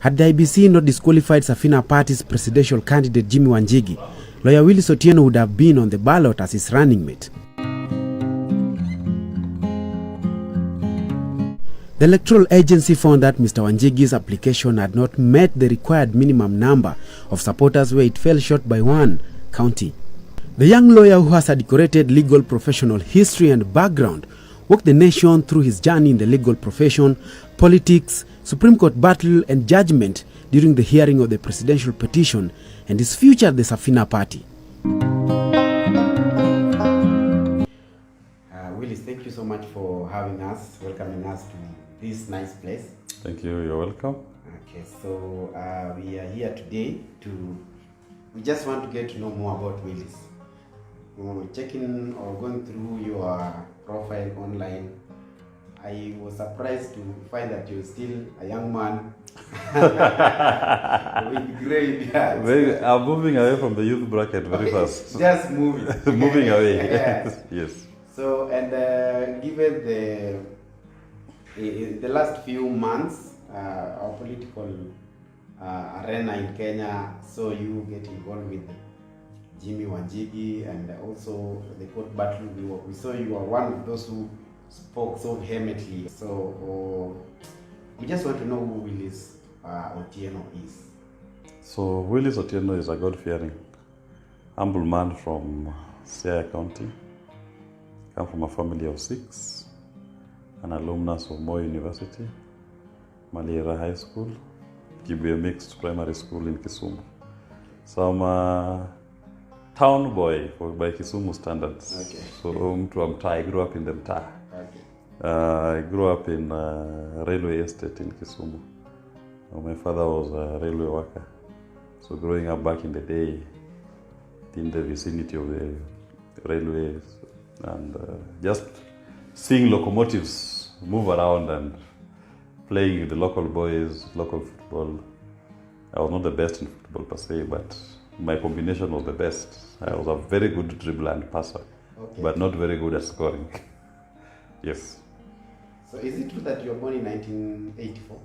Had the IBC not disqualified Safina Party's presidential candidate Jimmy Wanjigi, lawyer Willis Otieno would have been on the ballot as his running mate. The electoral agency found that Mr. Wanjigi's application had not met the required minimum number of supporters, where it fell short by one county. The young lawyer, who has a decorated legal professional history and background, walked the nation through his journey in the legal profession, politics, Supreme Court battle and judgment during the hearing of the presidential petition, and his future at the Safina Party. Willis, thank you so much for having us, welcoming us to this nice place. Thank you, you're welcome. Okay, so we are here today we just want to get to know more about Willis. Checking or going through your profile online, I was surprised to find that you're still a young man with gray beard. I'm moving away from the youth bracket very fast. Just moving. Moving away. Yes. Yes. So, and given the last few months, our political arena in Kenya saw you get involved with Jimmy Wanjigi, and also the court battle. We saw you are one of those who spoke so vehemently. So we just want to know who Willis Otieno is. So Willis Otieno is a God-fearing, humble man from Siaya County. Come from a family of 6, an alumnus of Moi University, Malira High School, Kibuye Mixed Primary School in Kisumu. So I'm a town boy by Kisumu standards. Okay. So mtu wa mtaa, I grew up in the mtaa. Okay. I grew up in a railway estate in Kisumu. My father was a railway worker. So growing up back in the day, in the vicinity of the railways, and just seeing locomotives move around and playing with the local boys, local football. I was not the best in football per se, but my combination was the best. I was a very good dribbler and passer, okay, but not very good at scoring. Yes. So is it true that you were born in 1984?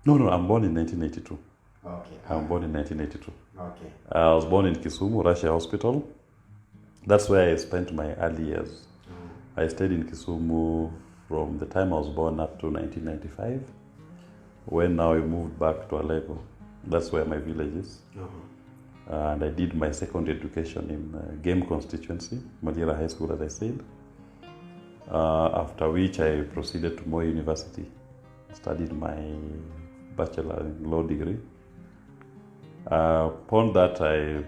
No, I'm born in 1982. Okay. I'm born in 1982. Okay. I was born in Kisumu, Russia Hospital. That's where I spent my early years. I stayed in Kisumu from the time I was born up to 1995, when now I moved back to Alego. That's where my village is. And I did my secondary education in Game constituency, Malira High School, as I said. After which I proceeded to Moi University, studied my bachelor in law degree. Upon that, I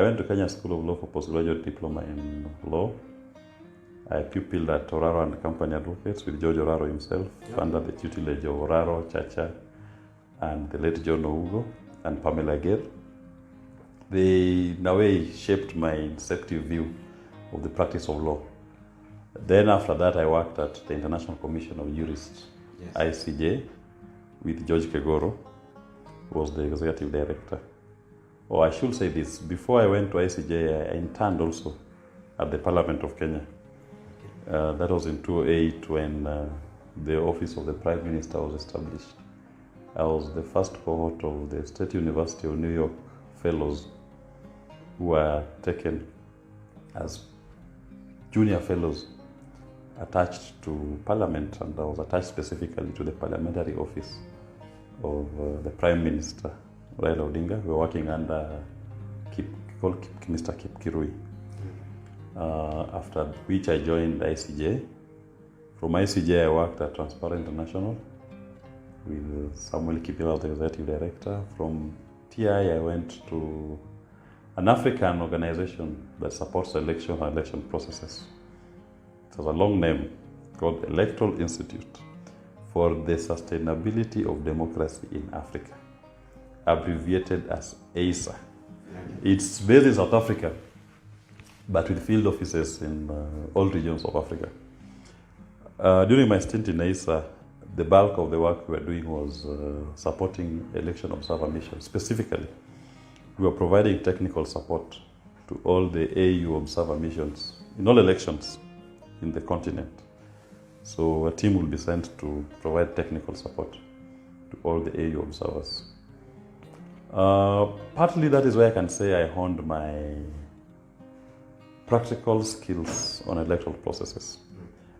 went to Kenya School of Law for postgraduate diploma in law. I pupilled at Oraro and Company Advocates with George Oraro himself, under the tutelage of Oraro, Chacha, and the late John Ougo and Pamela Gale. They, in a way, shaped my inceptive view of the practice of law. Then after that, I worked at the International Commission of Jurists, yes, ICJ, with George Kegoro, who was the executive director. Or I should say this, before I went to ICJ, I interned also at the Parliament of Kenya. That was in 2008 when the office of the Prime Minister was established. I was the first cohort of the State University of New York fellows who were taken as junior fellows attached to Parliament, and I was attached specifically to the parliamentary office of the Prime Minister, Raila Odinga. We were working under Mr. Kip Kirui. After which I joined ICJ. From ICJ I worked at Transparent International with Samuel Kipila, the executive director. From TI I went to an African organization that supports election and election processes. It has a long name called Electoral Institute for the Sustainability of Democracy in Africa, abbreviated as ASA. It's based in South Africa, but with field offices in all regions of Africa. During my stint in ASA, the bulk of the work we were doing was supporting election observer missions. Specifically, we were providing technical support to all the AU observer missions in all elections in the continent. So a team will be sent to provide technical support. to all the AU observers. Partly that is where I can say I honed my practical skills on electoral processes.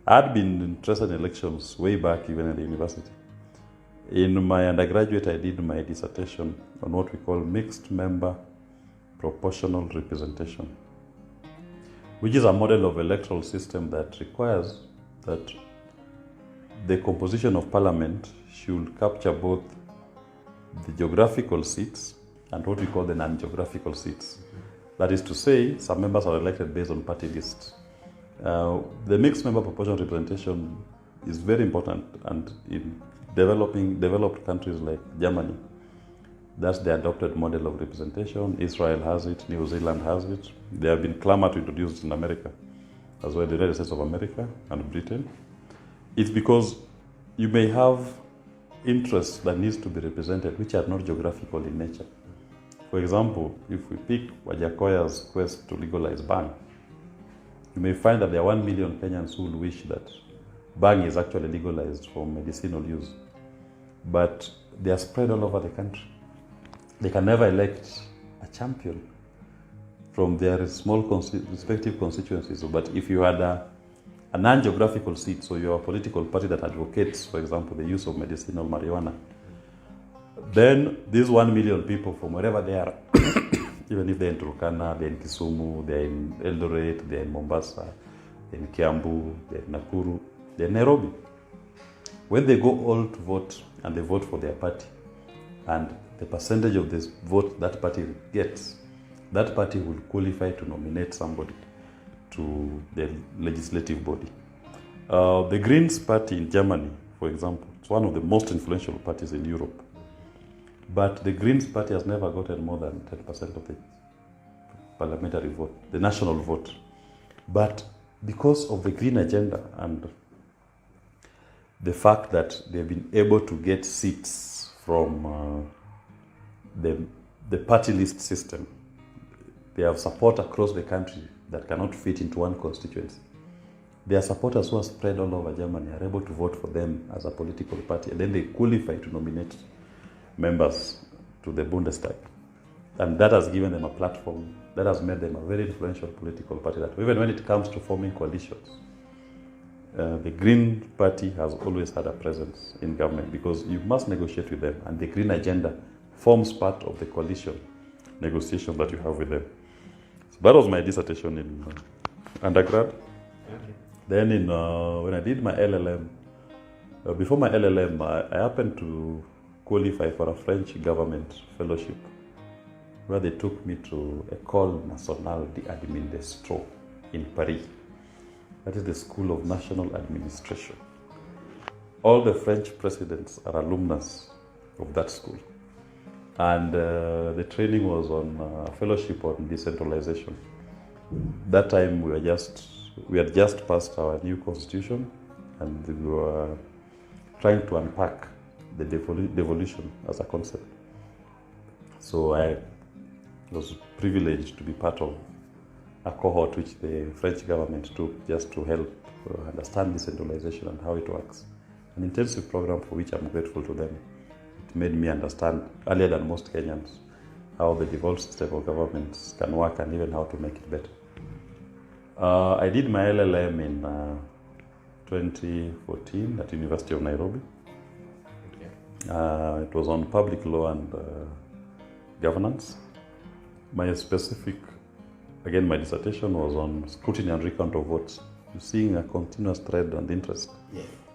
I had been interested in elections way back even at the university. In my undergraduate, I did my dissertation on what we call mixed member proportional representation, which is a model of electoral system that requires that the composition of parliament should capture both the geographical seats and what we call the non-geographical seats. That is to say, some members are elected based on party lists. The mixed member proportional representation is very important, and in developed countries like Germany, that's the adopted model of representation. Israel has it, New Zealand has it. There have been clamor to introduce it in America, as well, the United States of America and Britain. It's because you may have interests that needs to be represented which are not geographical in nature. For example, if we pick Wajakoya's quest to legalize bang, you may find that there are 1 million Kenyans who will wish that bang is actually legalized for medicinal use. But they are spread all over the country. They can never elect a champion from their small respective constituencies. But if you had a non-geographical seat, so you're a political party that advocates, for example, the use of medicinal marijuana, then these 1 million people from wherever they are, even if they're in Turkana, they're in Kisumu, they're in Eldoret, they're in Mombasa, they're in Kiambu, they're in Nakuru, they're in Nairobi. When they go all to vote and they vote for their party, and the percentage of this vote that party gets, that party will qualify to nominate somebody to the legislative body. The Greens party in Germany, for example, it's one of the most influential parties in Europe. But the Greens party has never gotten more than 10% of the parliamentary vote, the national vote. But because of the Green agenda and the fact that they've been able to get seats from the party list system, they have support across the country that cannot fit into one constituency. Their supporters who are spread all over Germany are able to vote for them as a political party, and then they qualify to nominate members to the Bundestag. And that has given them a platform, that has made them a very influential political party, that even when it comes to forming coalitions, the Green Party has always had a presence in government because you must negotiate with them, and the Green agenda forms part of the coalition negotiation that you have with them. So that was my dissertation in undergrad. Okay. Then when I did my LLM, before my LLM, I happened to qualify for a French government fellowship where they took me to École Nationale d'Administration in Paris. That is the School of National Administration. All the French presidents are alumnus of that school. And the training was on a fellowship on decentralization. That time we had just passed our new constitution, and we were trying to unpack the devolution as a concept. So I was privileged to be part of a cohort which the French government took just to help understand decentralization and how it works. An intensive program for which I'm grateful to them. It made me understand, earlier than most Kenyans, how the devolved system of governments can work and even how to make it better. I did my LLM in 2014 at University of Nairobi. It was on public law and governance. My specific, again, my dissertation was on scrutiny and recount of votes. You're seeing a continuous trend and interest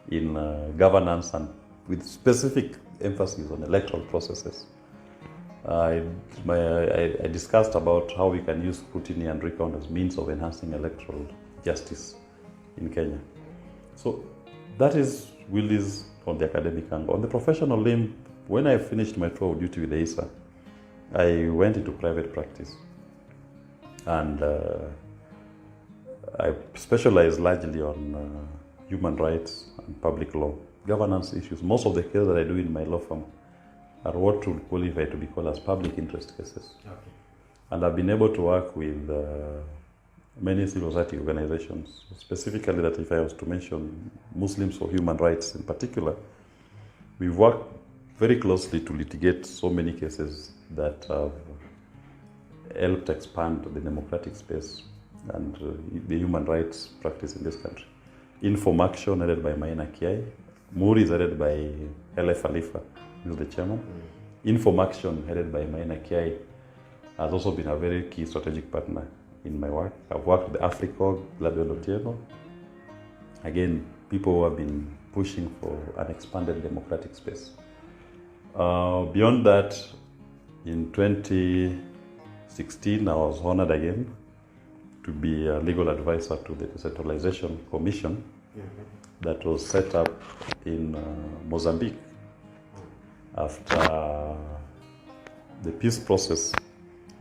in governance, and with specific emphasis on electoral processes. I discussed about how we can use scrutiny and recount as means of enhancing electoral justice in Kenya. So that is Willis on the academic angle. On the professional limb, when I finished my tour of duty with the ISA, I went into private practice. And I specialized largely on human rights and public law, governance issues. Most of the cases that I do in my law firm are what would qualify to be called as public interest cases. Okay. And I've been able to work with many civil society organizations, specifically that if I was to mention Muslims for Human Rights in particular, we've worked very closely to litigate so many cases that have helped expand the democratic space and the human rights practice in this country. Inform Action, headed by Maina Kiai. Muri is headed by L.F. Khalifa, who is the chairman. Inform Action, headed by Maina Kiai, has also been a very key strategic partner in my work. I've worked with AFRICOG, Willis Otieno. Again, people who have been pushing for an expanded democratic space. Beyond that, in 2016, I was honored again to be a legal advisor to the Decentralization Commission that was set up in Mozambique after the peace process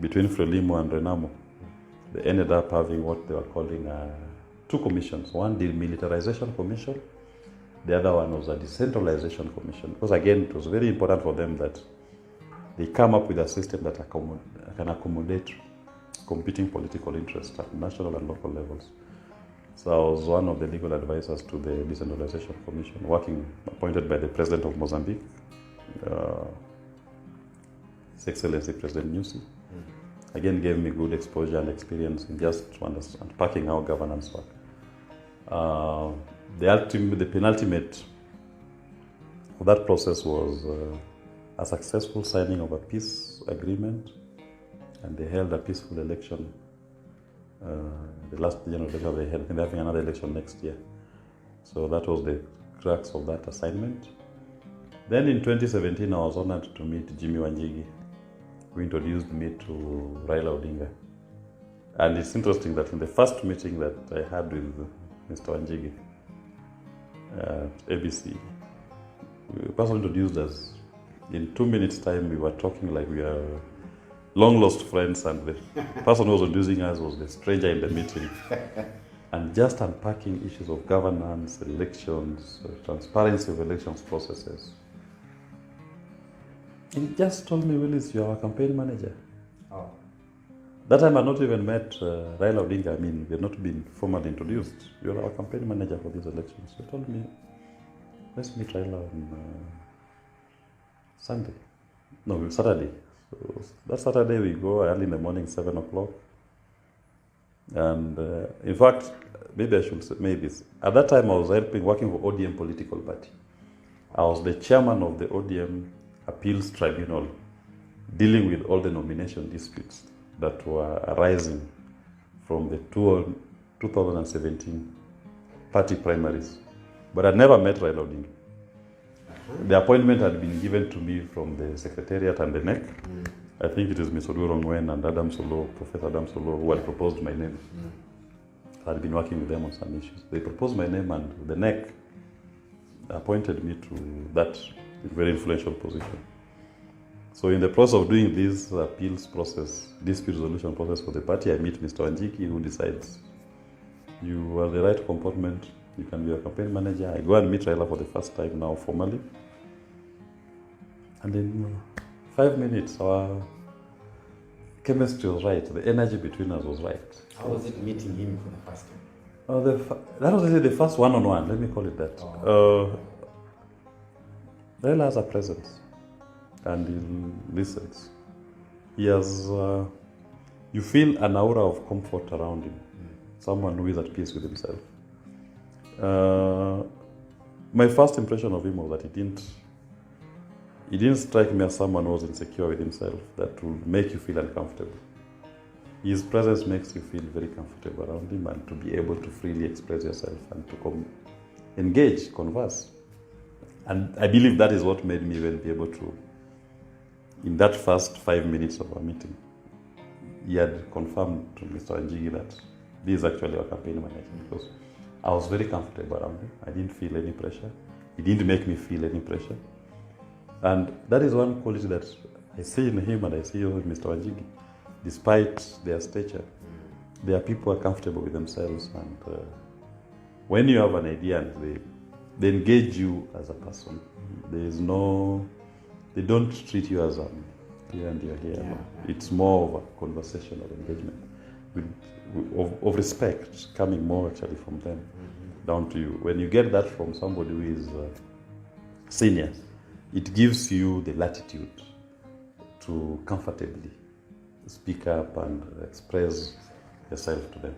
between Frelimo and Renamo. They ended up having what they were calling two commissions. One, the Militarization Commission. The other one was a Decentralization Commission. Because again, it was very important for them that they come up with a system that can accommodate competing political interests at national and local levels. So I was one of the legal advisors to the Decentralization Commission, appointed by the President of Mozambique, His Excellency President Nyusi. Again, gave me good exposure and experience in just unpacking how governance work. The penultimate of that process was a successful signing of a peace agreement, and they held a peaceful election. The last general election they held, and they're having another election next year. So that was the crux of that assignment. Then in 2017, I was honored to meet Jimmy Wanjigi, who introduced me to Raila Odinga. And it's interesting that in the first meeting that I had with Mr. Wanjigi at ABC, the person introduced us. In 2 minutes' time, we were talking like we are long-lost friends, and the person who was introducing us was the stranger in the meeting. And just unpacking issues of governance, elections, transparency of elections processes. He just told me, Willis, you're our campaign manager. Oh. That time I had not even met Raila Odinga. I mean, we had not been formally introduced. You're our campaign manager for these elections. He told me, let's meet Raila on Saturday. So that Saturday we go early in the morning, 7 o'clock. And in fact, maybe I should say this. At that time I was working for ODM political party. I was the chairman of the ODM Appeals Tribunal, dealing with all the nomination disputes that were arising from the 2017 party primaries. But I'd never met Raila Odinga. The appointment had been given to me from the Secretariat and the NEC. I think it is Ms. Odurongwen and Professor Adam Solo, who had proposed my name. I had been working with them on some issues. They proposed my name, and the NEC appointed me to that very influential position. So in the process of doing this appeals process, dispute resolution process for the party, I meet Mr. Wanjigi, who decides, you are the right comportment, you can be a campaign manager. I go and meet Raila for the first time now formally. And in 5 minutes, our chemistry was right. The energy between us was right. How was it meeting him for the first time? That was the first one-on-one, let me call it that. Raila has a presence, and he listens. He has, you feel an aura of comfort around him, someone who is at peace with himself. My first impression of him was that he didn't strike me as someone who was insecure with himself, that would make you feel uncomfortable. His presence makes you feel very comfortable around him, and to be able to freely express yourself and to engage, converse. And I believe that is what made me even be able to, in that first 5 minutes of our meeting, he had confirmed to Mr. Wanjigi that this is actually our campaign manager, because I was very comfortable around him. I didn't feel any pressure. He didn't make me feel any pressure. And that is one quality that I see in him and I see in Mr. Wanjigi. Despite their stature, they are people who are comfortable with themselves, and when you have an idea and they engage you as a person. They don't treat you as here and you're here. No. It's more of a conversational engagement of respect, coming more actually from them down to you. When you get that from somebody who is senior, it gives you the latitude to comfortably speak up and express yourself to them.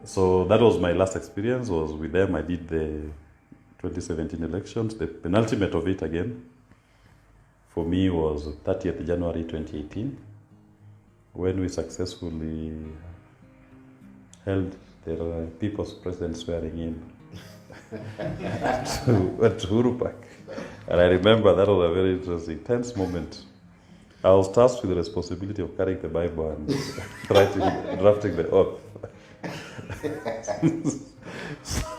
So that was my last experience, was with them. I did the 2017 elections. The penultimate of it again, for me, was 30th January 2018, when we successfully held the People's President swearing in to Uhuru Park. And I remember that was a very interesting, tense moment. I was tasked with the responsibility of carrying the Bible and drafting the oath.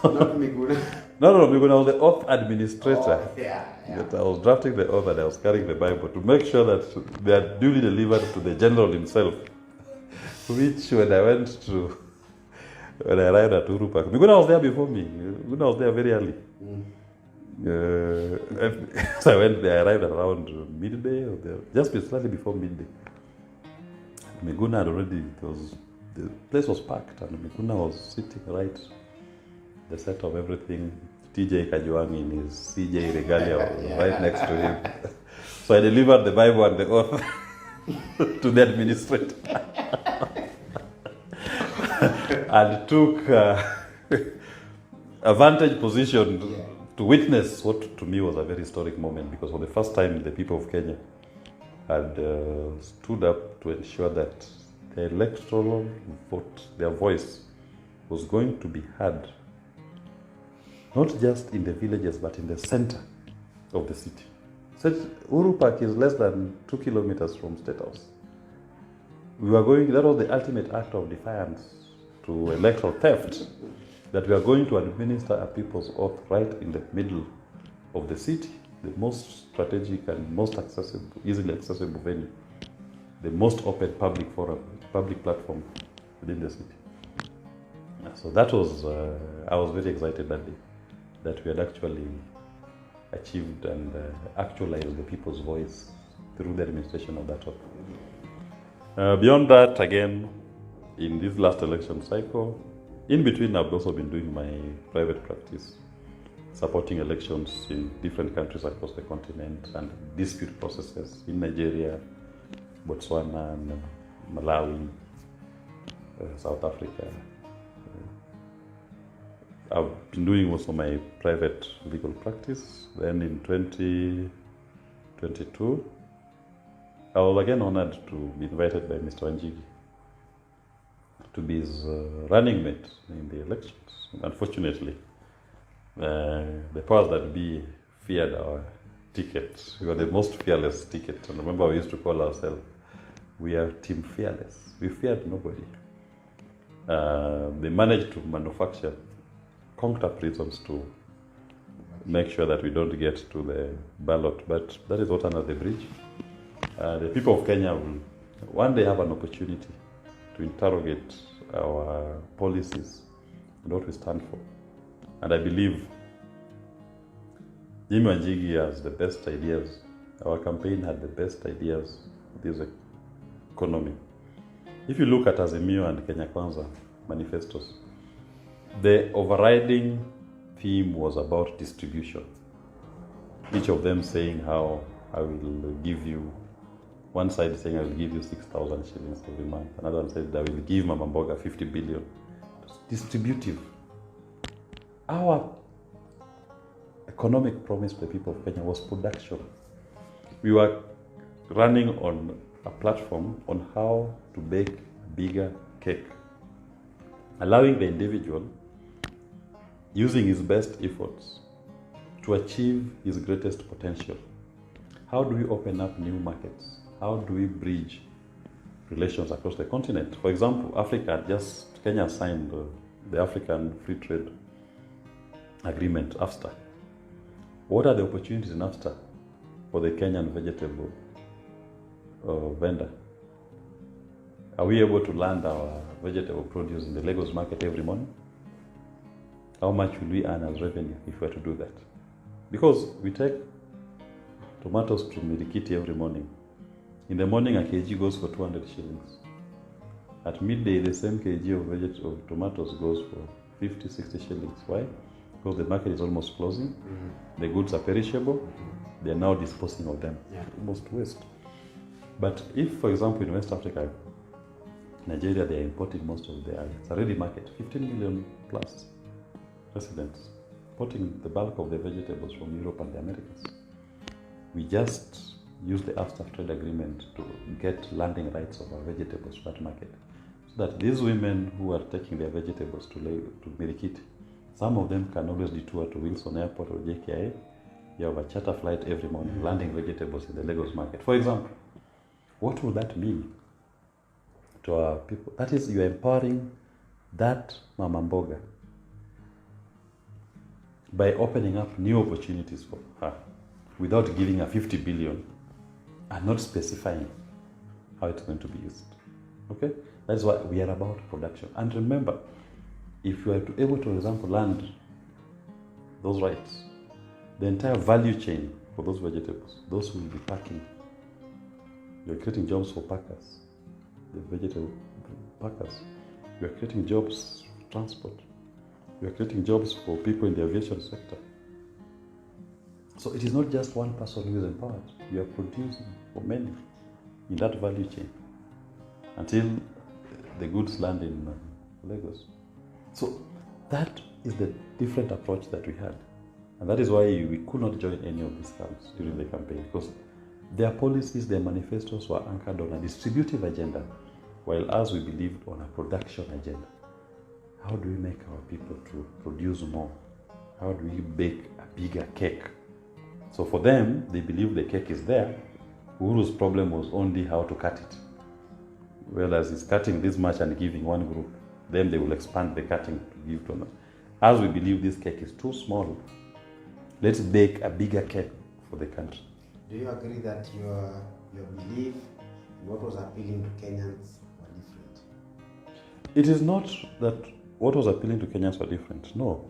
Not Miguna. No, Miguna was the oath administrator. Oh, yeah. I was drafting the oath and I was carrying the Bible to make sure that they are duly delivered to the general himself. Which, when I arrived at Uhuru Park, Miguna was there before me. Miguna was there very early. So I went there, I arrived around midday, or just slightly before midday. Miguna had already, the place was packed, and Miguna was sitting right the set of everything. TJ Kajuang in his CJ regalia was right next to him. So I delivered the Bible and the oath to the administrator. And took a vantage position to witness what to me was a very historic moment, because for the first time the people of Kenya had stood up to ensure that the electoral vote, their voice, was going to be heard, not just in the villages but in the center of the city. So Uhuru Park is less than 2 kilometers from State House. That was the ultimate act of defiance to electoral theft, that we are going to administer a people's oath right in the middle of the city, the most strategic and most accessible, easily accessible venue, the most open public forum, public platform within the city. So that was, I was very excited that day, that we had actually achieved and actualized the people's voice through the administration of that oath. Beyond that, again, in this last election cycle, in between, I've also been doing my private practice, supporting elections in different countries across the continent and dispute processes in Nigeria, Botswana, and Malawi, South Africa. I've been doing also my private legal practice. Then in 2022, I was again honored to be invited by Mr. Wanjigi to be his running mate in the elections. Unfortunately, the powers that be feared our ticket. We were the most fearless ticket. And remember, we used to call ourselves, we are Team Fearless. We feared nobody. They managed to manufacture concrete reasons to make sure that we don't get to the ballot. But that is what under the bridge. The people of Kenya will one day have an opportunity to interrogate our policies and what we stand for. And I believe Jimmy Wanjigi has the best ideas. Our campaign had the best ideas for this economy. If you look at Azimio and Kenya Kwanza manifestos, the overriding theme was about distribution. Each of them saying how I will give you, one side saying I will give you 6,000 shillings every month. Another one said I will give Mama Mboga 50 billion. It was distributive. Our economic promise to the people of Kenya was production. We were running on a platform on how to bake a bigger cake, allowing the individual, using his best efforts, to achieve his greatest potential. How do we open up new markets? How do we bridge relations across the continent? For example, Kenya signed the African Free Trade Agreement, AFTA. What are the opportunities in AFTA for the Kenyan vegetable vendor? Are we able to land our vegetable produce in the Lagos market every morning? How much will we earn as revenue if we were to do that? Because we take tomatoes to Mirikiti every morning. In the morning, a kg goes for 200 shillings. At midday, the same kg of tomatoes goes for 50, 60 shillings. Why? Because the market is almost closing. The goods are perishable. they're now disposing of them. Almost waste. But if, for example, in West Africa, Nigeria, they are importing most of their, it's a ready market, 15 million plus residents, importing the bulk of the vegetables from Europe and the Americas. We just use the abstract trade agreement to get landing rights of our vegetables to that market. So that these women who are taking their vegetables to Mirikiti, some of them can always detour to Wilson Airport or JKIA. You have a charter flight every morning, landing vegetables in the Lagos market. For example, what would that mean to our people? That is, you're empowering that Mama Mboga by opening up new opportunities for her without giving her 50 billion and not specifying how it's going to be used. Okay? That's why we are about production. And remember, if you are able to, for example, land those rights, the entire value chain for those vegetables, those who will be packing, you're creating jobs for packers, the vegetable packers. You're creating jobs for transport. You're creating jobs for people in the aviation sector. So it is not just one person who is empowered. You are producing for many in that value chain until the goods land in Lagos. So that is the different approach that we had. And that is why we could not join any of these camps during the campaign, because their policies, their manifestos were anchored on a distributive agenda, while us, we believed on a production agenda. How do we make our people to produce more? How do we bake a bigger cake? So for them, they believe the cake is there. Uhuru's problem was only how to cut it. Whereas he's cutting this much and giving one group, then they will expand the cutting to give to them. As we believe this cake is too small, let's bake a bigger cake for the country. Do you agree that your belief in what was appealing to Kenyans were different? It is not that what was appealing to Kenyans were different. No.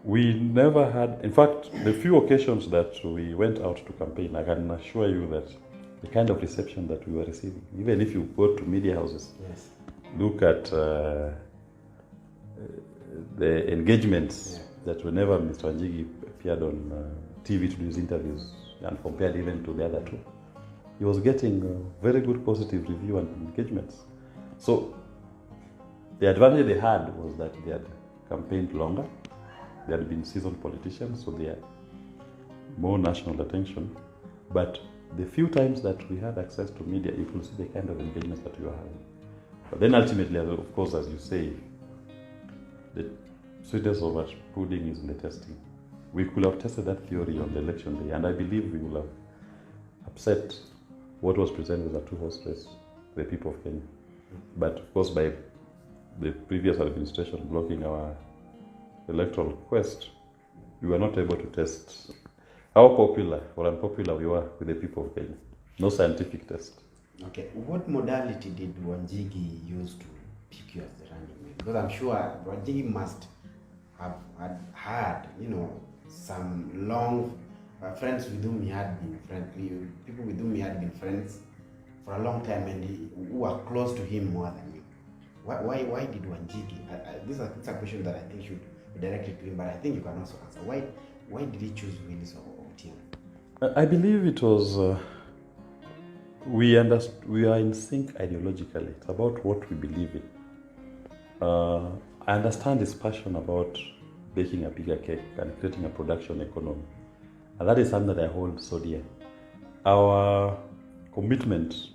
We never had, in fact, the few occasions that we went out to campaign, I can assure you that the kind of reception that we were receiving, even if you go to media houses, yes, look at the engagements that whenever Mr. Wanjigi appeared on TV to do his interviews and compared even to the other two, he was getting very good positive review and engagements. So the advantage they had was that they had campaigned longer, they had been seasoned politicians, so they had more national attention. But the few times that we had access to media, you could see the kind of engagements that we were having. But then ultimately, of course, as you say, the sweetness of a pudding is in the testing. We could have tested that theory on the election day, and I believe we would have upset what was presented as a two-horse race to the people of Kenya. But of course, by the previous administration blocking our electoral quest, we were not able to test how popular or unpopular we were with the people of Kenya. No scientific test. Okay, what modality did Wanjigi use to pick you as the running mate? Because I'm sure Wanjigi must have had, some long friends with whom he had been friendly, people with whom he had been friends for a long time, and who were close to him more than you. Why did Wanjigi? This is a question that I think should be directed to him, but I think you can also answer. Why did he choose Willis Otieno? I believe it was we are in sync ideologically. It's about what we believe in. I understand his passion about baking a bigger cake and creating a production economy. And that is something that I hold so dear. Our commitment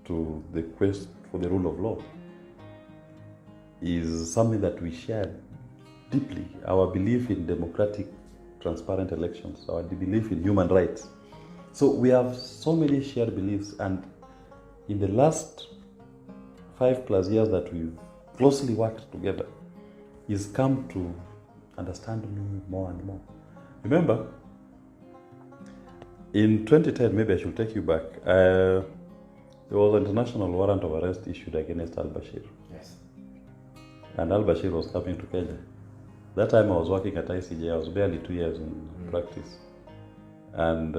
to the quest for the rule of law is something that we share deeply. Our belief in democratic, transparent elections, our belief in human rights. So we have so many shared beliefs, and in the last 5+ years that we've closely worked together, he's come to understand me more and more. Remember, in 2010, maybe I should take you back, there was an international warrant of arrest issued against al-Bashir. Yes. And al-Bashir was coming to Kenya. That time I was working at ICJ, I was barely 2 years in practice. And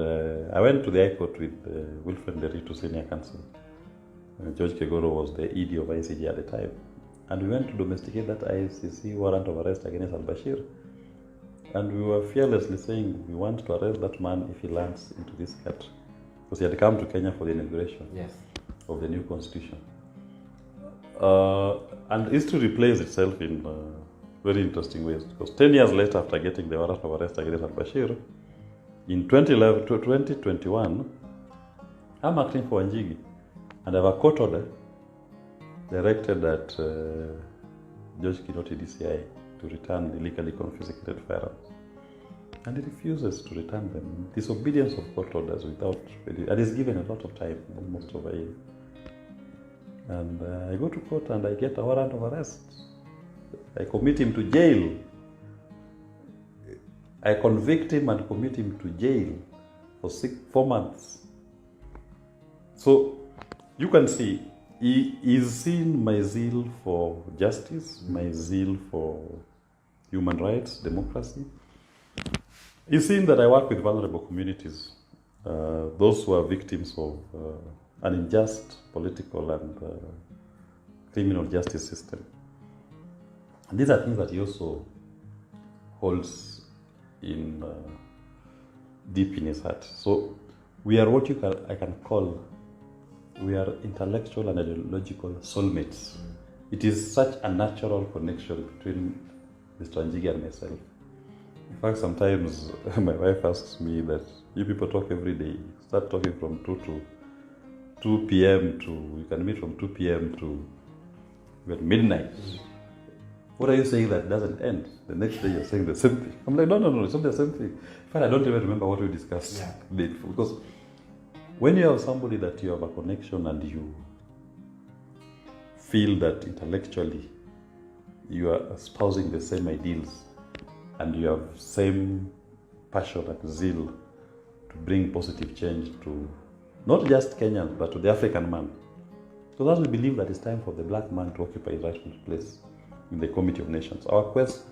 I went to the High Court with Wilfred Nderitu Senior Counsel. George Kegoro was the ED of ICJ at the time. And we went to domesticate that ICC warrant of arrest against al-Bashir. And we were fearlessly saying we want to arrest that man if he lands into this country. Because he had come to Kenya for the inauguration of the new constitution. And history replays itself in very interesting ways. Because 10 years later, after getting the warrant of arrest against al-Bashir, in 2021, I'm acting for Wanjigi, and I have a court order directed that George Kinoti DCI to return illegally confiscated firearms. And he refuses to return them. Disobedience of court orders without, and he's given a lot of time, almost over a year. And I go to court and I get a warrant of arrest. I commit him to jail. I convict him and commit him to jail for 4 months. So you can see, he is seeing my zeal for justice, my zeal for human rights, democracy. He's seen that I work with vulnerable communities, those who are victims of an unjust political and criminal justice system. And these are things that he also holds in deep in his heart. So we are what I can call, we are intellectual and ideological soulmates. It is such a natural connection between Mr. Wanjigi and myself. In fact, sometimes my wife asks me that you people talk every day. Start talking from 2 p.m. to, you can meet from 2 p.m. to midnight. What are you saying that doesn't end? The next day you're saying the same thing. I'm like, no, it's not the same thing. In fact, I don't even remember what we discussed. Because when you have somebody that you have a connection and you feel that intellectually you are espousing the same ideals and you have same passion and zeal to bring positive change to not just Kenyans, but to the African man. So that's we believe that it's time for the black man to occupy his rightful place in the Committee of Nations. Our quest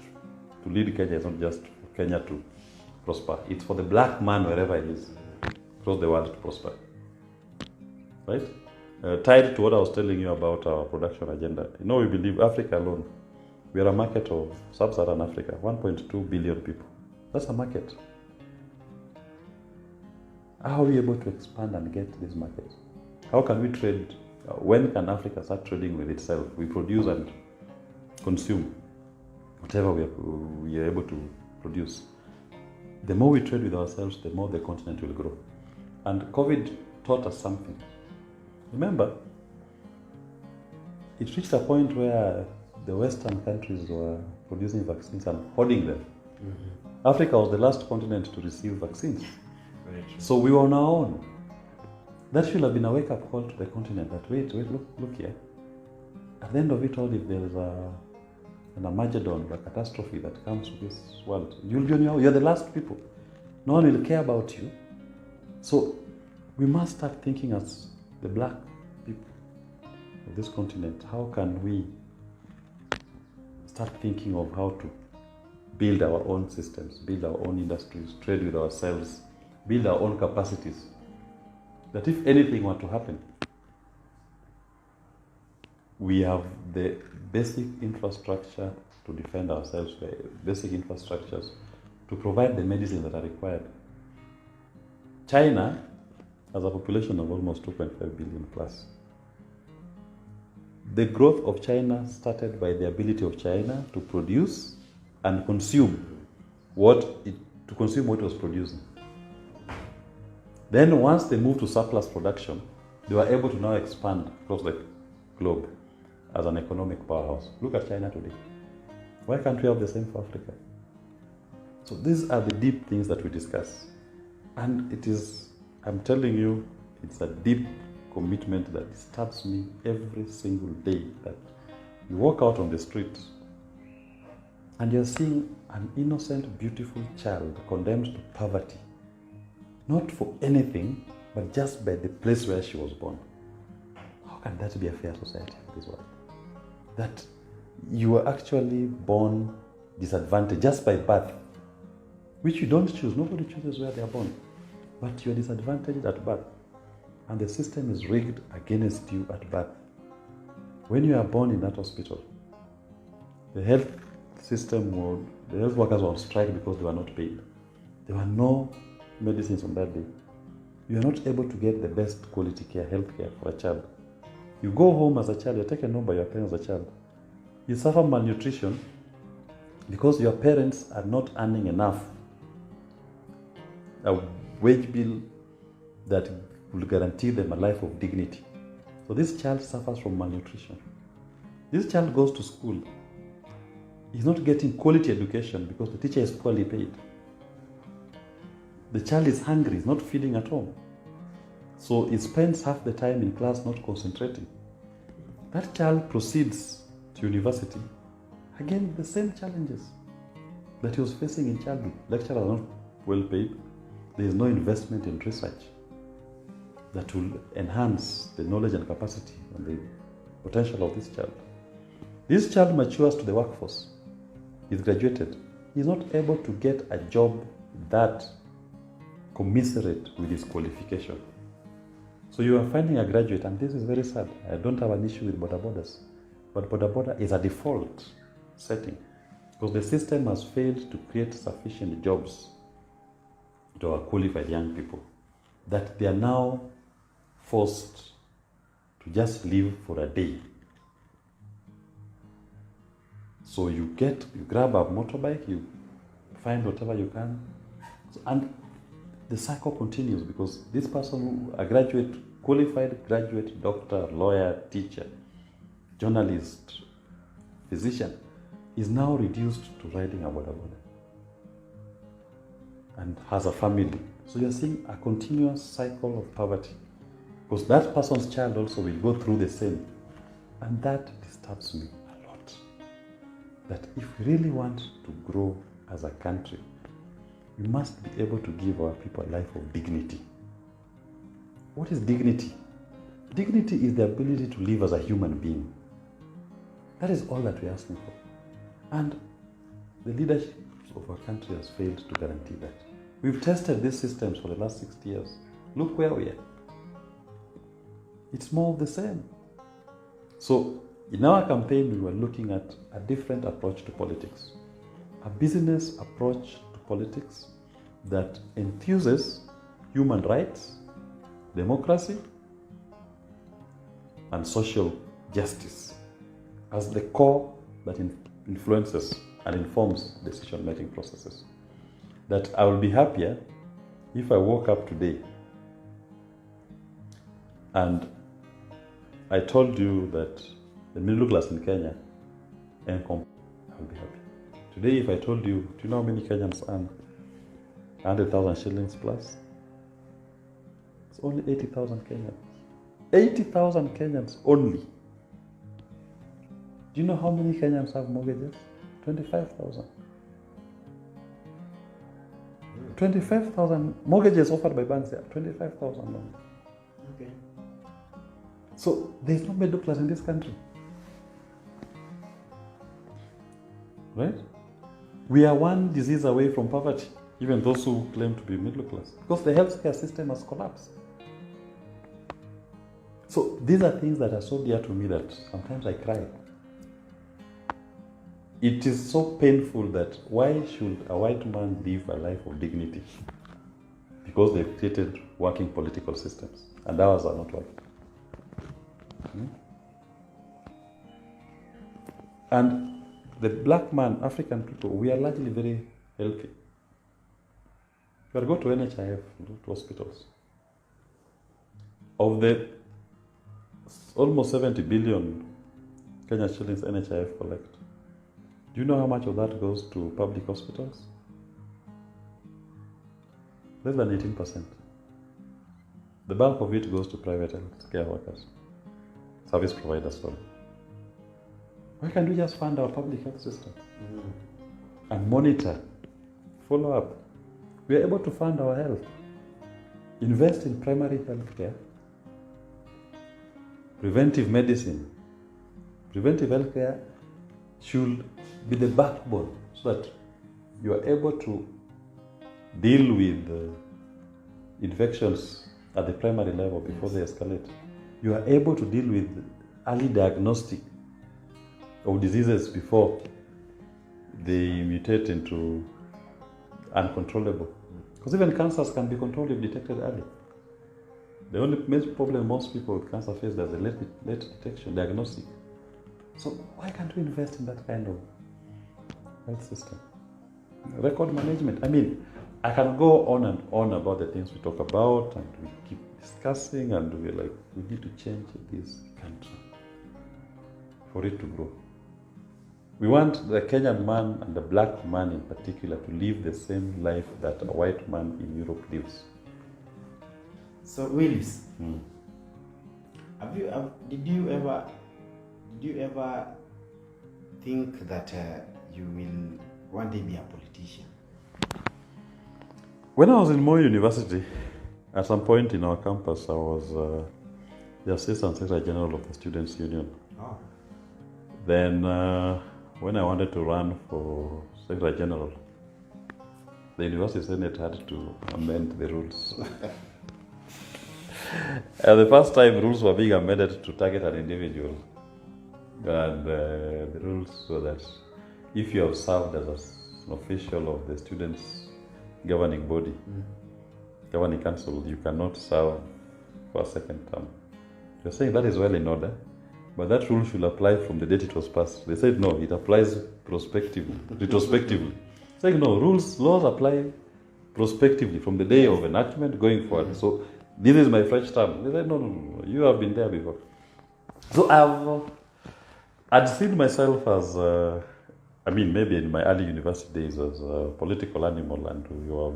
to lead Kenya is not just for Kenya to prosper. It's for the black man, wherever he is, across the world, to prosper. Right? Tied to what I was telling you about our production agenda. You know, we believe Africa alone, we are a market of sub-Saharan Africa, 1.2 billion people. That's a market. How are we able to expand and get this market? How can we trade? When can Africa start trading with itself? We produce and consume whatever we are able to produce. The more we trade with ourselves, the more the continent will grow. And COVID taught us something. Remember, it reached a point where the Western countries were producing vaccines and hoarding them. Mm-hmm. Africa was the last continent to receive vaccines. So we were on our own. That should have been a wake-up call to the continent that wait, look here. At the end of it all, if there is an Armageddon, a catastrophe that comes to this world, you're the last people. No one will care about you. So we must start thinking as the black people of this continent. How can we start thinking of how to build our own systems, build our own industries, trade with ourselves, build our own capacities, that if anything were to happen, we have the basic infrastructure to defend ourselves, the basic infrastructures to provide the medicines that are required. China has a population of almost 2.5 billion plus. The growth of China started by the ability of China to produce and consume what was producing. Then once they moved to surplus production, they were able to now expand across the globe as an economic powerhouse. Look at China today. Why can't we have the same for Africa? So these are the deep things that we discuss. And it is, I'm telling you, it's a deep commitment that disturbs me every single day, that you walk out on the street and you're seeing an innocent, beautiful child condemned to poverty. Not for anything, but just by the place where she was born. How can that be a fair society in this world? That you were actually born disadvantaged just by birth, which you don't choose. Nobody chooses where they are born. But you're disadvantaged at birth. And the system is rigged against you at birth. When you are born in that hospital, the health system would, the health workers were on strike because they were not paid. There were no medicines on that day. You are not able to get the best quality care, health care for a child. You go home as a child, you're taken home by your parents as a child. You suffer malnutrition because your parents are not earning enough. A wage bill that will guarantee them a life of dignity. So this child suffers from malnutrition. This child goes to school. He's not getting quality education because the teacher is poorly paid. The child is hungry, he's not feeding at home. So he spends half the time in class not concentrating. That child proceeds to university. Again, the same challenges that he was facing in childhood. Lecturers are not well paid. There is no investment in research that will enhance the knowledge and capacity and the potential of this child. This child matures to the workforce. He's graduated. He's not able to get a job that commensurate with his qualification. So you are finding a graduate, and this is very sad. I don't have an issue with border borders, but border border is a default setting because the system has failed to create sufficient jobs to our qualified young people that they are now forced to just live for a day. So you grab a motorbike, you find whatever you can, and the cycle continues because this person, a graduate, qualified graduate, doctor, lawyer, teacher, journalist, physician, is now reduced to riding a border border and has a family. So you're seeing a continuous cycle of poverty because that person's child also will go through the same. And that disturbs me a lot. That if we really want to grow as a country, we must be able to give our people a life of dignity. What is dignity? Dignity is the ability to live as a human being. That is all that we're asking for. And the leadership of our country has failed to guarantee that. We've tested these systems for the last 60 years. Look where we are. It's more of the same. So in our campaign, we were looking at a different approach to politics. A business approach to politics that enthuses human rights, democracy, and social justice as the core that influences and informs decision-making processes. That I will be happier if I woke up today and I told you that the middle class in Kenya, I will be happy. Today, if I told you, do you know how many Kenyans earn 100,000 shillings plus? It's only 80,000 Kenyans. 80,000 Kenyans only. Do you know how many Kenyans have mortgages? 25,000. 25,000 mortgages offered by banks there. 25,000 only. Okay. So there's no middle class in this country. Right? We are one disease away from poverty, even those who claim to be middle class, because the healthcare system has collapsed. So these are things that are so dear to me that sometimes I cry. It is so painful that why should a white man live a life of dignity? Because they've created working political systems, and ours are not working. And the black man, African people, we are largely very healthy. You go to NHIF, go to hospitals. Of the almost 70 billion Kenya shillings NHIF collect, do you know how much of that goes to public hospitals? Less than 18%. The bulk of it goes to private health care workers, service providers. Sorry. Why can't we just fund our public health system and monitor, follow up? We are able to fund our health, invest in primary health care, preventive medicine. Preventive health care should be the backbone so that you are able to deal with infections at the primary level before they escalate. You are able to deal with early diagnostic of diseases before they mutate into uncontrollable. Because even cancers can be controlled if detected early. The only major problem most people with cancer face is the late detection, diagnostic. So why can't we invest in that kind of health system? Record management. I mean, I can go on and on about the things we talk about, and we keep discussing, and we're like, we need to change this country for it to grow. We want the Kenyan man and the black man in particular to live the same life that a white man in Europe lives. So Willis, did you ever think that you will one day be a politician? When I was in Moi University, at some point in our campus, I was the Assistant Secretary General of the Students' Union. Oh. Then, when I wanted to run for Secretary General, the University Senate had to amend the rules. The first time rules were being amended to target an individual. And the rules were that if you have served as an official of the students' governing body, governing council, you cannot serve for a second term. They're saying that is well in order, but that rule should apply from the date it was passed. They said no, it applies retrospectively. Saying no, laws apply prospectively from the day of enactment going forward. So this is my fresh term. They said no, you have been there before. So I'd seen myself as, maybe in my early university days as a political animal, and we were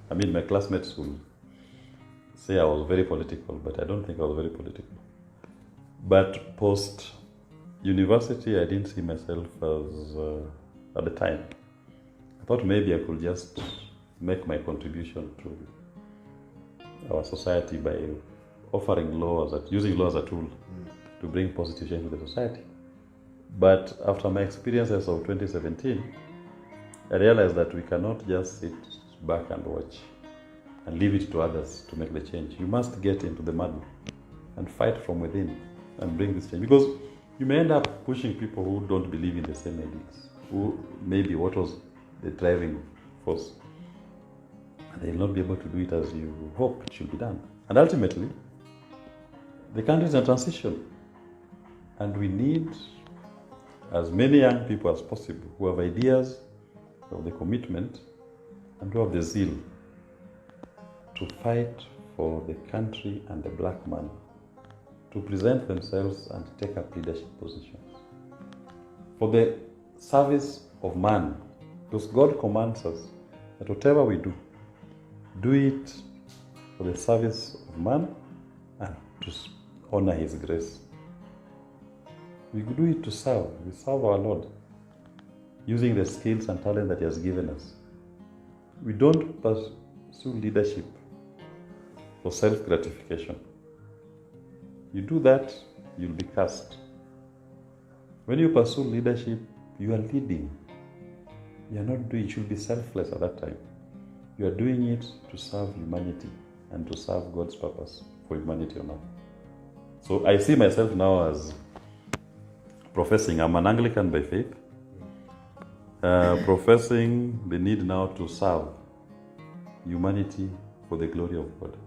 my classmates will say I was very political, but I don't think I was very political. But post-university, I didn't see myself as, at the time. I thought maybe I could just make my contribution to our society by offering using law as a tool to bring positive change to the society. But after my experiences of 2017, I realized that we cannot just sit back and watch and leave it to others to make the change. You must get into the mud and fight from within and bring this change. Because you may end up pushing people who don't believe in the same ideas, who maybe what was the driving force. And they'll not be able to do it as you hope it should be done. And ultimately, the country is in transition. And we need as many young people as possible who have ideas, who have the commitment, and who have the zeal to fight for the country and the black man, to present themselves and take up leadership positions for the service of man. Because God commands us that whatever we do it for the service of man and to honor His grace. We do it to serve. We serve our Lord using the skills and talent that He has given us. We don't pursue leadership for self-gratification. You do that, you'll be cast. When you pursue leadership, you are leading. You are not doing it. You should be selfless at that time. You are doing it to serve humanity and to serve God's purpose for humanity on earth. So I see myself now as professing, I'm an Anglican by faith, professing the need now to serve humanity for the glory of God.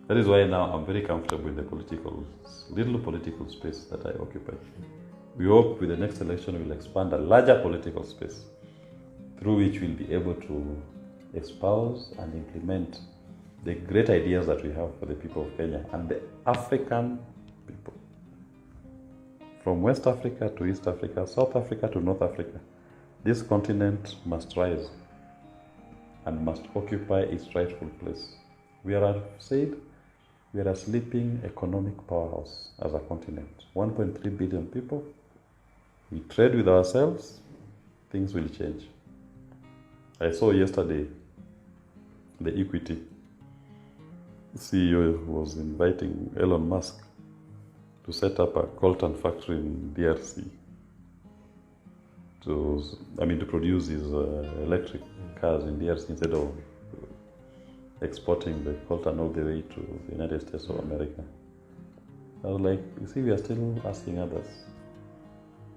That is why now I'm very comfortable in the little political space that I occupy. We hope with the next election we'll expand a larger political space through which we'll be able to espouse and implement the great ideas that we have for the people of Kenya and the African people. From West Africa to East Africa, South Africa to North Africa, this continent must rise and must occupy its rightful place. We are a sleeping economic powerhouse as a continent. 1.3 billion people. We trade with ourselves, things will change. I saw yesterday the Equity CEO was inviting Elon Musk to set up a coltan factory in DRC to produce his electric cars in DRC instead of exporting the coltan all the way to the United States of America. I was like, you see, we are still asking others.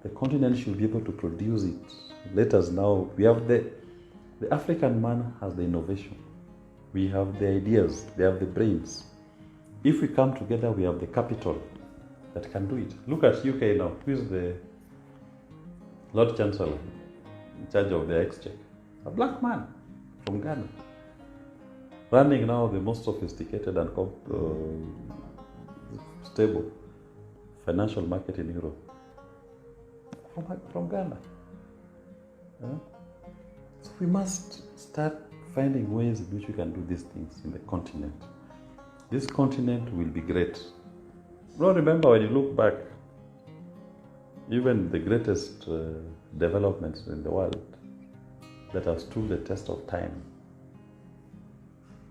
The continent should be able to produce it. Let us now, we have the African man has the innovation. We have the ideas, they have the brains. If we come together, we have the capital that can do it. Look at UK now. Who is the Lord Chancellor in charge of the Exchequer? A black man from Ghana. Running now the most sophisticated and stable financial market in Europe. From Ghana. So we must start finding ways in which we can do these things in the continent. This continent will be great. Well, remember when you look back, even the greatest developments in the world that have stood the test of time.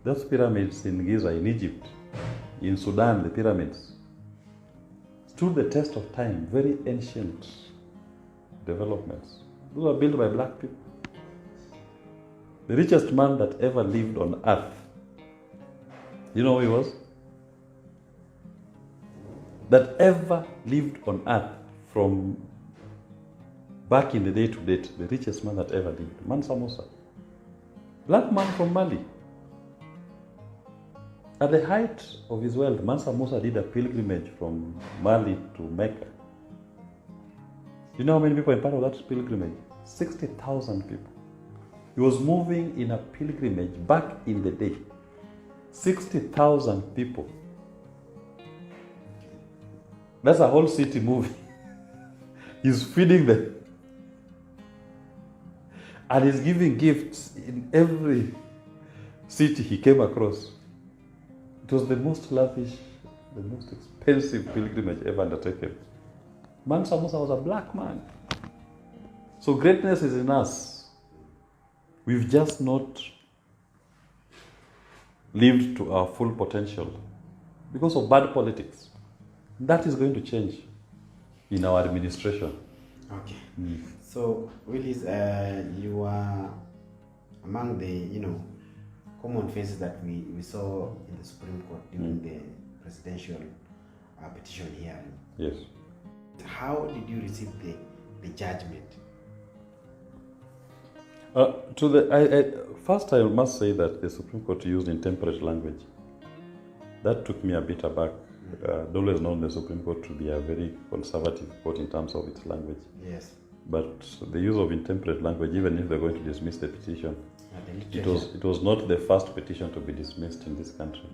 Those pyramids in Giza, in Egypt, in Sudan, the pyramids, stood the test of time, very ancient developments. Those were built by black people. The richest man that ever lived on earth, you know who he was? That ever lived on earth from back in the day to date, the richest man that ever lived, Mansa Musa. Black man from Mali. At the height of his wealth, Mansa Musa did a pilgrimage from Mali to Mecca. You know how many people were part of that pilgrimage? 60,000 people. He was moving in a pilgrimage back in the day. 60,000 people. That's a whole city moving. He's feeding them. And he's giving gifts in every city he came across. It was the most lavish, the most expensive pilgrimage ever undertaken. Mansa Musa was a black man. So greatness is in us. We've just not lived to our full potential because of bad politics. That is going to change in our administration. Okay. So, Willis, you are among the, common faces that we saw in the Supreme Court during the presidential petition hearing. Yes. How did you receive the judgment? First, I must say that the Supreme Court used intemperate language. That took me a bit aback. I'd always known the Supreme Court to be a very conservative court in terms of its language. Yes. But the use of intemperate language, even if they're going to dismiss the petition, it was not the first petition to be dismissed in this country.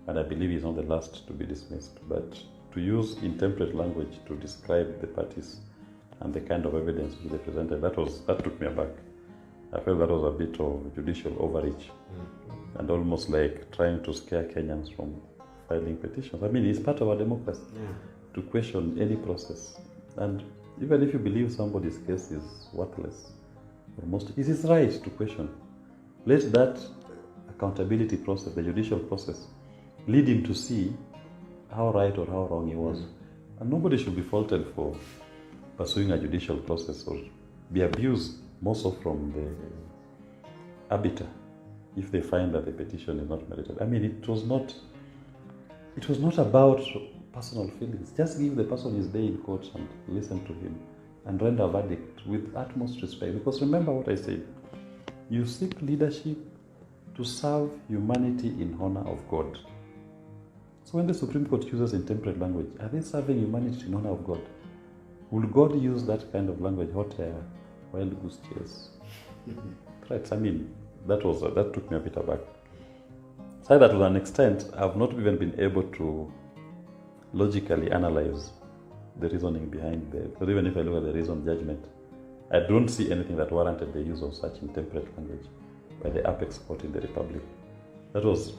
And I believe it's not the last to be dismissed. But to use intemperate language to describe the parties and the kind of evidence which they presented, that took me aback. I felt that was a bit of judicial overreach and almost like trying to scare Kenyans from filing petitions. I mean, it's part of our democracy to question any process. And even if you believe somebody's case is worthless, it is right to question. Let that accountability process, the judicial process, lead him to see how right or how wrong he was. And nobody should be faulted for pursuing a judicial process or be abused, more so from the arbiter, if they find that the petition is not merited. I mean, it was not about personal feelings. Just give the person his day in court and listen to him and render a verdict with utmost respect. Because remember what I said, you seek leadership to serve humanity in honor of God. So when the Supreme Court uses intemperate language, are they serving humanity in honor of God? Will God use that kind of language, hot air, wild goose chase? Threats. I mean, that took me a bit aback. So that to an extent, I've not even been able to logically analyze the reasoning behind because even if I look at the reasoned judgment, I don't see anything that warranted the use of such intemperate language by the apex court in the Republic. That was,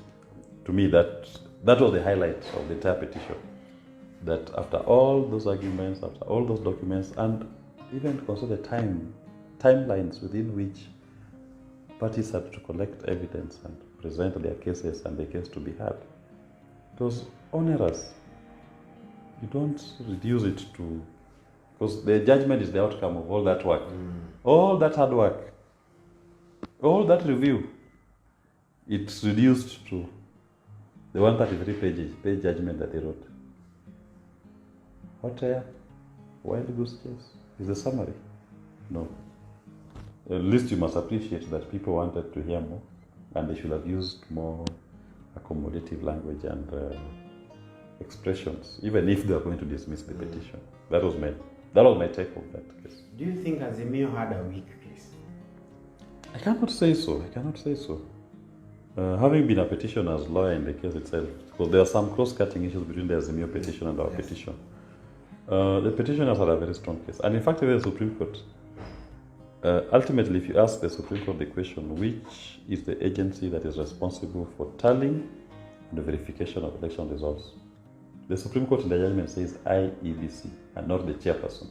to me, that was the highlight of the entire petition. That after all those arguments, after all those documents, and even consider the timelines within which parties had to collect evidence and present their cases and the case to be heard, it was onerous. You don't reduce it to, because the judgment is the outcome of all that work, all that hard work, all that review. It's reduced to the 133 page judgment that they wrote. Hot air, wild goose chase, is the summary. No. At least you must appreciate that people wanted to hear more, and they should have used more accommodative language and expressions, even if they are going to dismiss the petition. That was my take of that case. Do you think Azimio had a weak case? I cannot say so. Having been a petitioner's lawyer in the case itself, because there are some cross-cutting issues between the Azimio petition and our petition. The petitioners had a very strong case. And in fact, even the Supreme Court, ultimately, if you ask the Supreme Court the question, which is the agency that is responsible for tallying and the verification of election results, the Supreme Court in the judgment says IEBC and not the chairperson.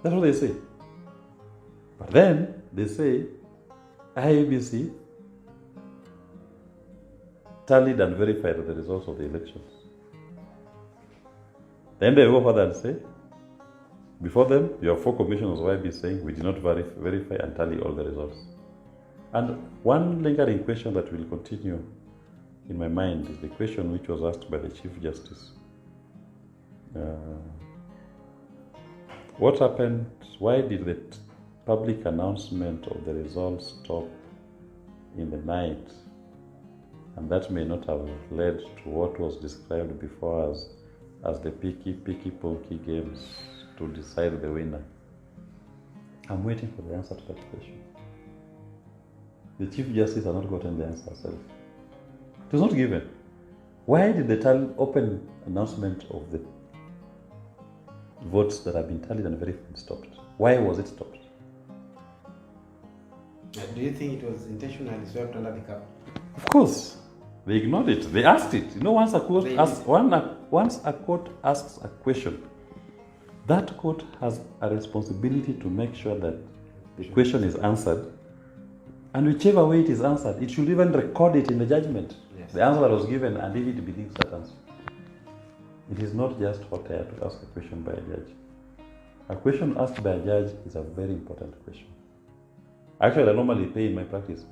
That's what they say. But then they say IEBC tallied and verified the results of the elections. Then they go further and say, before them, you have 4 commissioners of IEBC saying we did not verify and tally all the results. And one lingering question that will continue in my mind is the question which was asked by the Chief Justice. What happened? Why did the public announcement of the results stop in the night? And that may not have led to what was described before as the PIKI PIKI PONKI games to decide the winner. I'm waiting for the answer to that question. The Chief Justice has not gotten the answer herself. It was not given. Why did the open announcement of the votes that have been tallied and verified stopped? Why was it stopped? Do you think it was intentionally swept under the carpet? Of course. They ignored it. They asked it. You know, once a court asks a question, that court has a responsibility to make sure that the question is answered. And whichever way it is answered, it should even record it in the judgment. Yes. The answer that was given, and if it believes that answer. It is not just hot air to ask a question by a judge. A question asked by a judge is a very important question. Actually, I normally pay in my practice,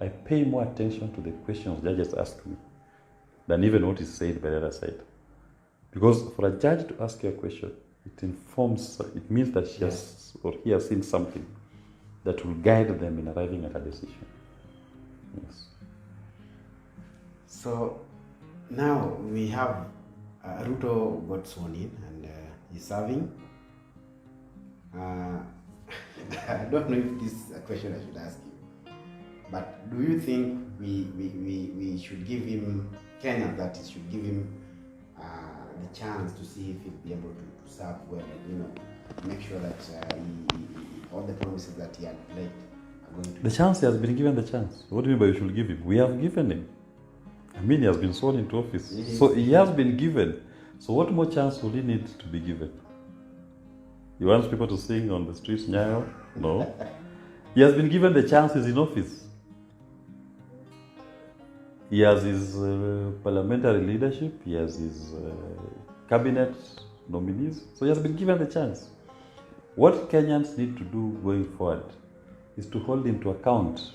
I pay more attention to the questions judges ask me than even what is said by the other side. Because for a judge to ask you a question, it means that she has or he has seen something that will guide them in arriving at a decision. Yes. So now we have Ruto got sworn in and he's serving. I don't know if this is a question I should ask you, but do you think we should give him, Kenya that is, should give him the chance to see if he'll be able to serve well and, make sure that all the promises that he had pledged are going to... The chance, he has been given the chance. What do you mean by we should give him? We have given him. I mean, he has been sworn into office. So he has been given. So what more chance will he need to be given? He wants people to sing on the streets, Nyayo? No. He has been given the chances in office. He has his parliamentary leadership. He has his cabinet nominees. So he has been given the chance. What Kenyans need to do going forward is to hold him to account.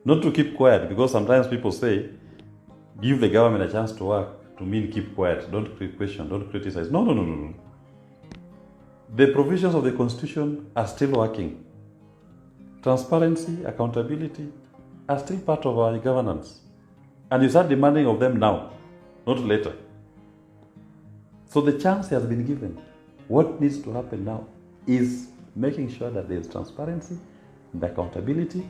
Not to keep quiet, because sometimes people say, give the government a chance to work, to mean keep quiet, don't question, don't criticize. No. The provisions of the Constitution are still working. Transparency, accountability are still part of our governance. And you start demanding of them now, not later. So the chance has been given. What needs to happen now is making sure that there is transparency and accountability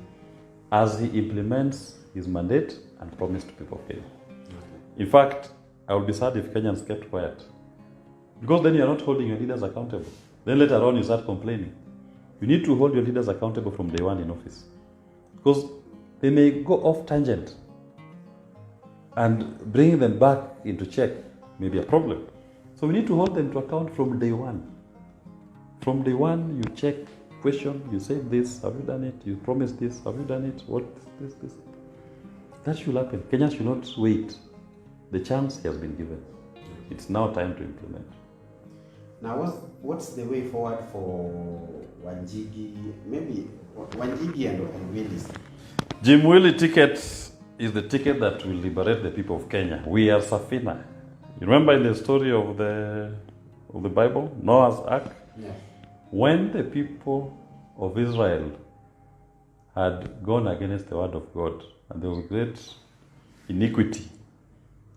as he implements his mandate and promise to people of Kenya. In fact, I would be sad if Kenyans kept quiet, because then you are not holding your leaders accountable. Then later on you start complaining. You need to hold your leaders accountable from day one in office, because they may go off tangent, and bringing them back into check may be a problem. So we need to hold them to account from day one. From day one, you check, question, you say this, have you done it? You promised this, have you done it? What, this? That should happen. Kenya should not wait. The chance has been given. It's now time to implement. Now, what's the way forward for Wanjigi, maybe Wanjigi and Willis? Jim Willie ticket is the ticket that will liberate the people of Kenya. We are Safina. You remember in the story of of the Bible, Noah's Ark. Yes. When the people of Israel had gone against the word of God, and there was great iniquity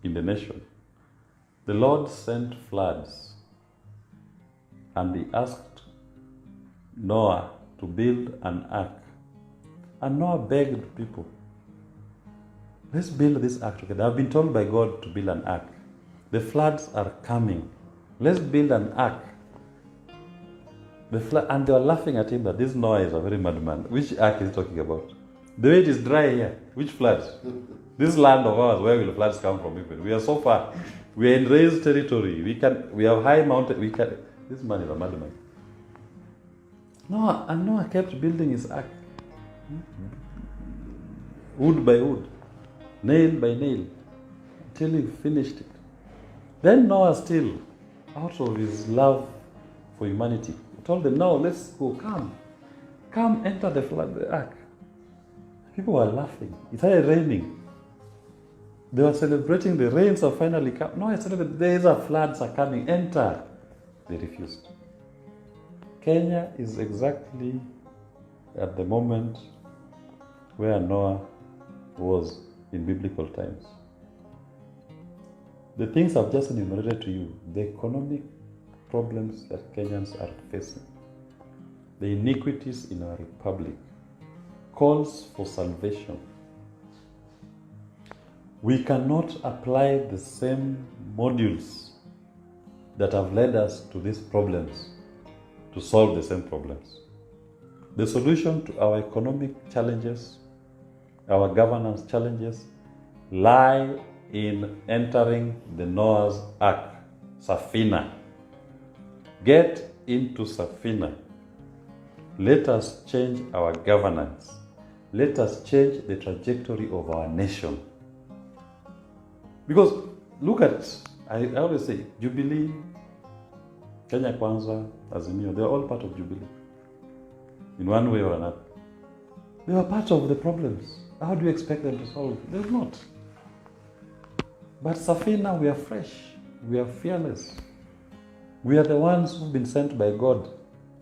in the nation, the Lord sent floods, and he asked Noah to build an ark. And Noah begged people, let's build this ark together. I've been told by God to build an ark. The floods are coming. Let's build an ark. And they were laughing at him that this Noah is a very mad man. Which ark is he talking about? The way it is dry here. Which floods? This land of ours, where will floods come from even? We are so far. We are in raised territory. We have high mountain. This man is a madman. Noah kept building his ark. Wood by wood. Nail by nail. Until he finished it. Then Noah still, out of his love for humanity, he told them, no, let's go, come enter the ark. People were laughing. It started raining. They were celebrating the rains have finally come. No, I said, these are floods are coming, enter. They refused. Kenya is exactly at the moment where Noah was in biblical times. The things I've just enumerated to you, the economic problems that Kenyans are facing, the iniquities in our republic, calls for salvation. We cannot apply the same modules that have led us to these problems to solve the same problems. The solution to our economic challenges, our governance challenges, lie in entering the Noah's Ark, Safina. Get into Safina. Let us change our governance. Let us change the trajectory of our nation. Because look at, I always say, Jubilee, Kenya Kwanza, Azimio, they're all part of Jubilee. In one way or another. They were part of the problems. How do you expect them to solve? They're not. But Safina, we are fresh. We are fearless. We are the ones who've been sent by God.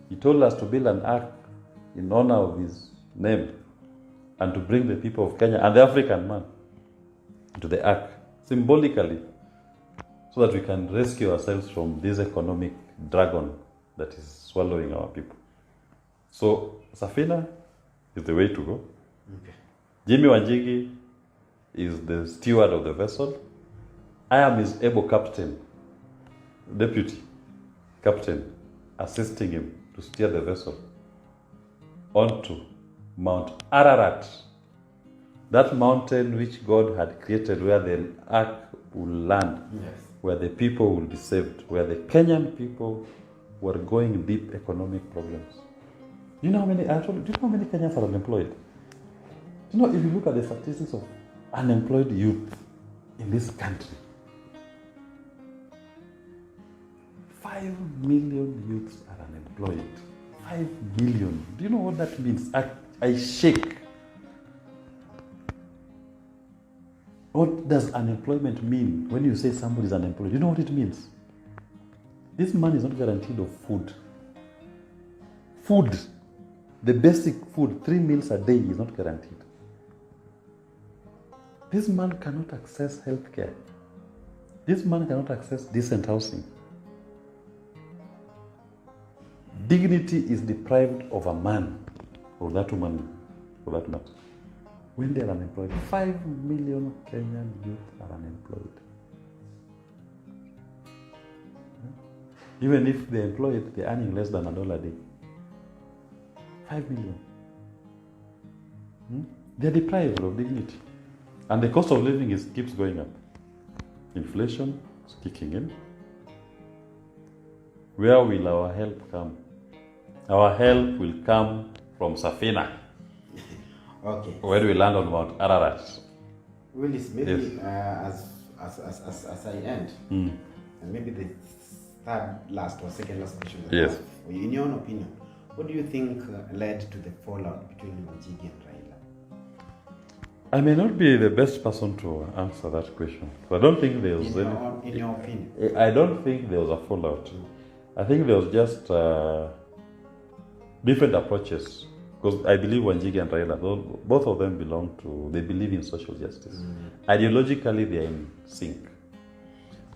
He told us to build an ark in honor of his name and to bring the people of Kenya and the African man to the ark, symbolically, so that we can rescue ourselves from this economic dragon that is swallowing our people. So, Safina is the way to go. Okay. Jimmy Wanjigi is the steward of the vessel. I am his able captain, deputy captain, assisting him to steer the vessel onto Mount Ararat, that mountain which God had created where the ark will land, yes, where the people will be saved, where the Kenyan people were going deep economic problems. Do you know how many Kenyans are unemployed? Do you know, if you look at the statistics of unemployed youth in this country, 5 million youths are unemployed. 5 million. Do you know what that means? I shake. What does unemployment mean when you say somebody is unemployed? Do you know what it means? This man is not guaranteed of food. Food, the basic food, 3 meals a day is not guaranteed. This man cannot access health care. This man cannot access decent housing. Dignity is deprived of a man or that woman, for that matter, when they are unemployed. 5 million Kenyan youth are unemployed. Even if they're employed, they're earning less than $1 a day. 5 million. They're deprived of dignity. And the cost of living keeps going up. Inflation is kicking in. Where will our help come? Our help will come from Safina. Okay. Where do we land on Mount Ararat? Willis, maybe yes, as I end, and maybe the third last or second last question. Yes. In your own opinion, what do you think led to the fallout between Wanjigi and Raila? I may not be the best person to answer that question. But I don't think there was in your opinion. I don't think there was a fallout. I think there was just different approaches. Because I believe Wanjigi and Raila, both of them they believe in social justice. Ideologically, they are in sync.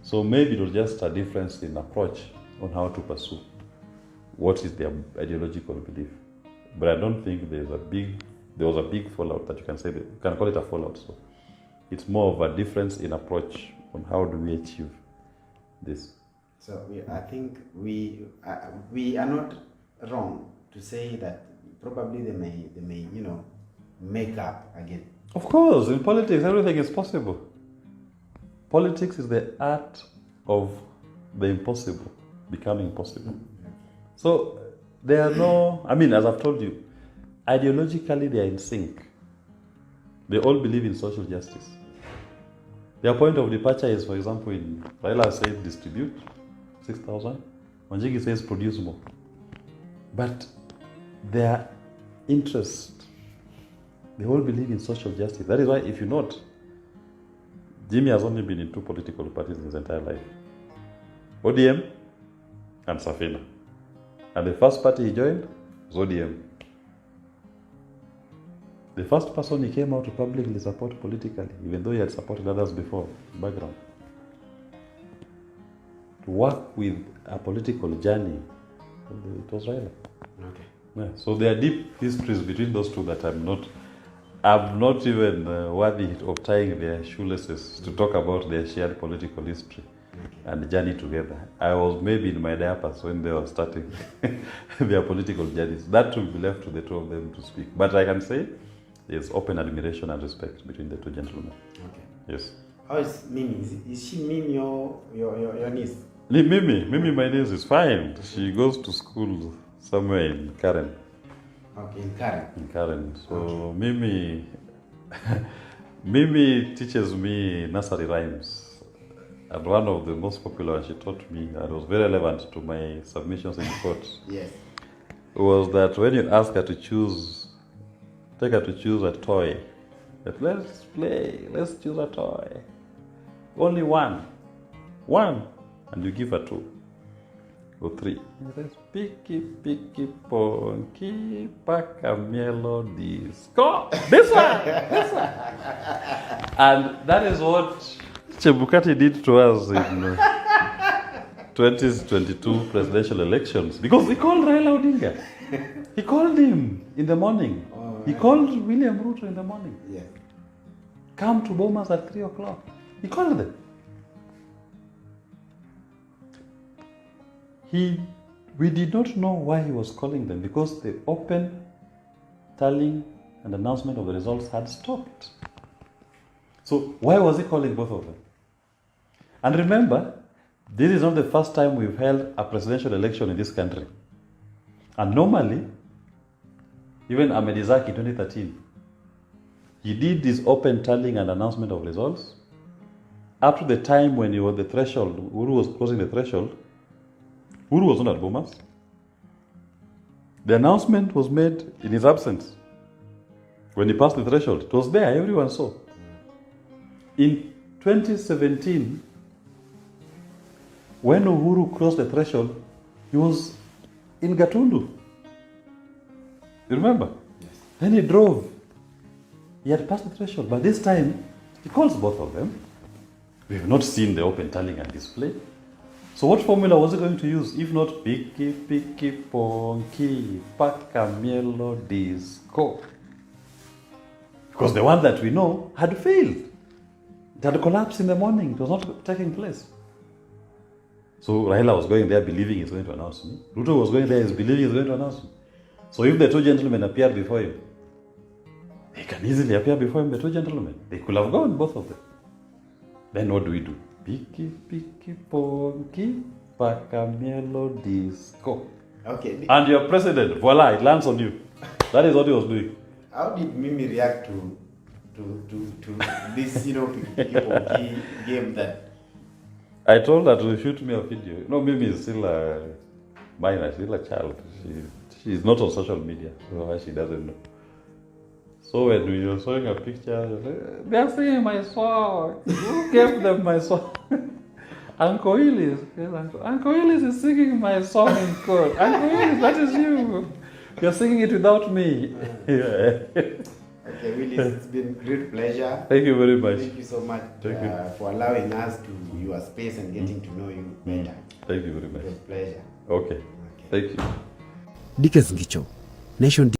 So maybe it was just a difference in approach on how to pursue what is their ideological belief. But I don't think there was a big fallout that you can call it a fallout. So it's more of a difference in approach on how do we achieve this. So I think we are not wrong to say that probably they may make up again. Of course, in politics everything is possible. Politics is the art of the impossible becoming possible. So there are no, as I've told you, ideologically they are in sync. They all believe in social justice. Their point of departure is, for example, in Raila says distribute 6,000, Wanjigi says produce more. But their interest, they all believe in social justice. That is why, if you note, Jimmy has only been in 2 political parties in his entire life. ODM and Safina. And the first party he joined was ODM. The first person he came out to publicly support politically, even though he had supported others before, background, to work with a political journey, it was Raila. Okay. Yeah. So there are deep histories between those two that I'm not even worthy of tying their shoelaces to talk about their shared political history and journey together. I was maybe in my diapers when they were starting their political journeys. That will be left to the two of them to speak. But I can say there's open admiration and respect between the two gentlemen. Okay. Yes. How is Mimi? Is she Mimi your niece? Mimi, my niece is fine. She goes to school somewhere in Karen. Okay, in Karen. In Karen. So okay. Mimi teaches me nursery rhymes. And one of the most popular ones she taught me, and was very relevant to my submissions in court. Yes. Was that when you ask her to take her to choose a toy, that let's choose a toy. Only one. And you give her 2 or 3. It says, Piki Piki Ponki, Paka Melodies. Go! This one! And that is what Chebukati did to us in 2022 presidential elections. Because he called Raila Odinga. He called him in the morning. He called William Ruto in the morning. Yes. Come to Bomas at 3 o'clock. He called them. We did not know why he was calling them, because the open tallying and announcement of the results had stopped. So why was he calling both of them? And remember, this is not the first time we've held a presidential election in this country. And normally, even Ahmed Isaac in 2013, he did this open tallying and announcement of results. Up to the time when he was the threshold, Uhuru was crossing the threshold, Uhuru was not at Bomas. The announcement was made in his absence. When he passed the threshold, it was there, everyone saw. In 2017, when Uhuru crossed the threshold, he was in Gatundu. You remember? Yes. Then he drove. He had passed the threshold, but this time, he calls both of them. We have not seen the open tallying and display. So what formula was he going to use, if not Piki Piki Ponki, Paka Melodies, Go? Because the one that we know had failed. It had collapsed in the morning. It was not taking place. So Raila was going there believing he's going to announce me. Ruto was going there believing he's going to announce me. So if the two gentlemen appeared before him, they can easily appear before him, the two gentlemen. They could have gone, both of them. Then what do we do? Piki Piki Ponki, Paka Melodies, Go. Okay. And your president, voila, it lands on you. That is what he was doing. How did Mimi react to this, Piki Piki Ponki game that? I told her to shoot me a video. No, Mimi is still a minor, still a child. She's not on social media, so she doesn't know. So when we were showing a picture, they are singing my song. Who gave them my song? Uncle Willis. Yes, Uncle Willis is singing my song in court. Uncle Willis, that is you. You're singing it without me. Okay, Willis, it's been a great pleasure. Thank you very much. Thank you so much for allowing us to your space and getting to know you better. Thank you very much. It was a pleasure. Okay. Thank you. Dickens Ngicho, Nation